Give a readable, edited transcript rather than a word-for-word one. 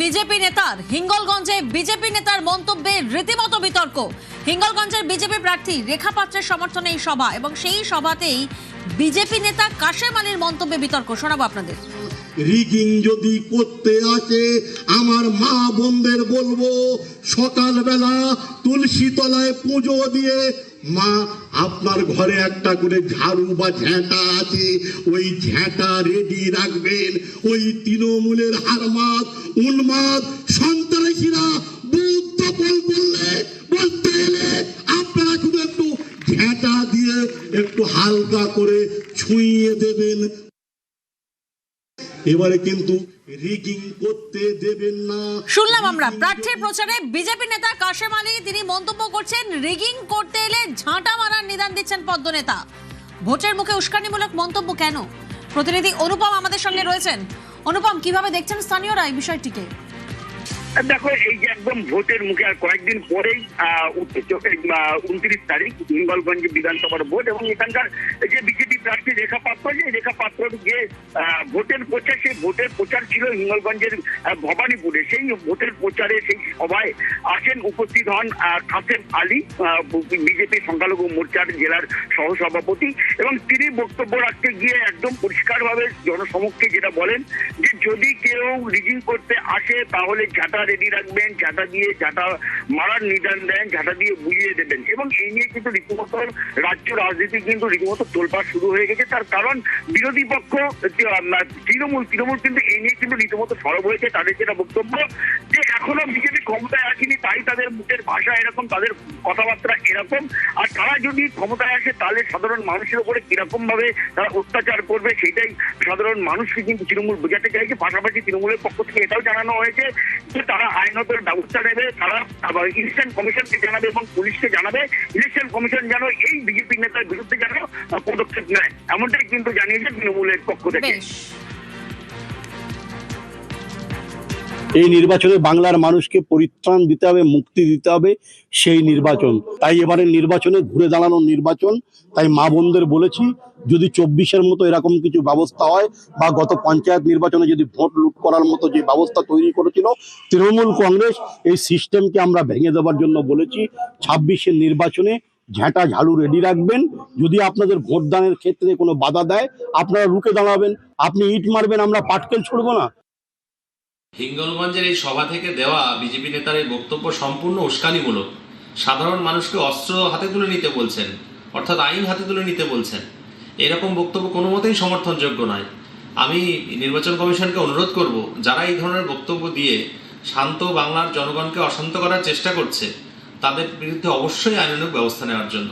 BJP নেতার হিঙ্গলগঞ্জে BJP নেতার মন্তব্যে রীতিমতো বিতর্ক। হিঙ্গলগঞ্জের বিজেপি প্রার্থী রেখা পাত্রের সমর্থনে এই সভা এবং সেই সভাতেই বিজেপি নেতা কাশেম আলীর মন্তব্যে বিতর্ক। শোনাবো আপনাদের। রিগিং যদি করতে আসে আমার মা বোনদের বলবো, সকালবেলা তুলসী তলায় পুজো দিয়ে মা আপনার ঘরে একটা করে ঝাড়ু বা ঝ্যাঁটা আছে, ওই ঝ্যাঁটা রেডি রাখবেন। ওই তৃণমূলের হারমাদ উন্মাদ সন্ত্রাসীরা বুদ্ধ বলতে এলে আপনারা শুধু একটু ঝ্যাঁটা দিয়ে একটু হালকা করে ছুঁয়ে দেবেন। এবারে কিন্তু রিগিং করতে দেবেন না। শুনলাম আমরা প্রার্থীর প্রচারে বিজেপি নেতা কাশেম আলী, তিনি মন্তব্য করছেন রিগিং করতে এলে ঝাঁটা মারার নিদান দিচ্ছেন পদ্ম নেতা। ভোটের মুখে উস্কানিমূলক মন্তব্য কেন? প্রতিনিধি অনুপম আমাদের সঙ্গে রয়েছেন। অনুপম, কিভাবে দেখছেন স্থানীয়রা এই বিষয়টিকে? দেখো, এই যে একদম ভোটের মুখে আর কয়েকদিন পরেই 29 তারিখ হিঙ্গলগঞ্জ বিধানসভার ভোট, এবং এখানকার যে বিজেপি প্রার্থী রেখা পাত্র, রেখা পাত্র যে ভোটের প্রচার, সেই ভোটের প্রচার ছিল হিঙ্গলগঞ্জের ভবানীপুরে। সেই ভোটের প্রচারে সেই সভায় আসেন, উপস্থিত হন কাশেম আলী, বিজেপি সংখ্যালঘু মোর্চার জেলার সহসভাপতি, এবং তিনি বক্তব্য রাখতে গিয়ে একদম পরিষ্কারভাবে জনসমক্ষে যেটা বলেন যে যদি কেউ রিগিং করতে আসে তাহলে ঝাঁটা রেডি রাখবেন, ঝাঁটা দিয়ে ঝাঁটা মারার নিদান দেন, ঝাঁটা দিয়ে বুঝিয়ে দেবেন। এবং এই নিয়ে কিন্তু রীতিমতো রাজ্য রাজনীতি কিন্তু রীতিমতো তোলপাড় শুরু হয়ে গেছে। তার কারণ বিরোধী পক্ষ তৃণমূল কিন্তু এই নিয়ে কিন্তু রীতিমতো সরব হয়েছে। তাদের যেটা বক্তব্য যে এখনো বিজেপি ক্ষমতায় আসেনি, তাই তাদের মুখের ভাষা এরকম, তাদের কথাবার্তা এরকম, আর তারা যদি ক্ষমতায় আসে তাহলে সাধারণ মানুষের উপরে কিরকম ভাবে তারা অত্যাচার করবে সেটাই সাধারণ মানুষকে কিন্তু তৃণমূল বোঝাতে চাইছে। পাশাপাশি তৃণমূলের পক্ষ থেকে এটাও জানানো হয়েছে যে তারা আইনত ব্যবস্থা নেবে, তারা ইলেকশন কমিশনকে জানাবে এবং পুলিশকে জানাবে। ইলেকশন কমিশন যেন এই বিজেপি নেতার বিরুদ্ধে যেন পদক্ষেপ নেয়, এমনটাই কিন্তু জানিয়েছে তৃণমূলের পক্ষ থেকে। এই নির্বাচনে বাংলার মানুষকে পরিত্রাণ দিতে হবে, মুক্তি দিতে হবে, সেই নির্বাচন। তাই এবারে নির্বাচনে ঘুরে দাঁড়ানোর নির্বাচন। তাই মা বোনদের বলেছি, যদি 24-এর মতো এরকম কিছু ব্যবস্থা হয় বা গত পঞ্চায়েত নির্বাচনে যদি ভোট লুট করার মতো যে ব্যবস্থা তৈরি করেছিল তৃণমূল কংগ্রেস, এই সিস্টেমকে আমরা ভেঙে দেওয়ার জন্য বলেছি 26-এর নির্বাচনে ঝাঁটা ঝাড়ু রেডি রাখবেন। যদি আপনাদের ভোটদানের ক্ষেত্রে কোনো বাধা দেয় আপনারা রুখে দাঁড়াবেন। আপনি ইট মারবেন, আমরা পাটকেল ছুড়বো না। হিঙ্গলগঞ্জের এই সভা থেকে দেওয়া বিজেপি নেতার এই বক্তব্য সম্পূর্ণ উস্কানিমূলক। সাধারণ মানুষকে অস্ত্র হাতে তুলে নিতে বলছেন, অর্থাৎ আইন হাতে তুলে নিতে বলছেন। এরকম বক্তব্য কোনো মতেই সমর্থনযোগ্য নয়। আমি নির্বাচন কমিশনকে অনুরোধ করব, যারা এই ধরনের বক্তব্য দিয়ে শান্ত বাংলার জনগণকে অশান্ত করার চেষ্টা করছে তাদের বিরুদ্ধে অবশ্যই আইনানুগ ব্যবস্থা নেওয়ার জন্য।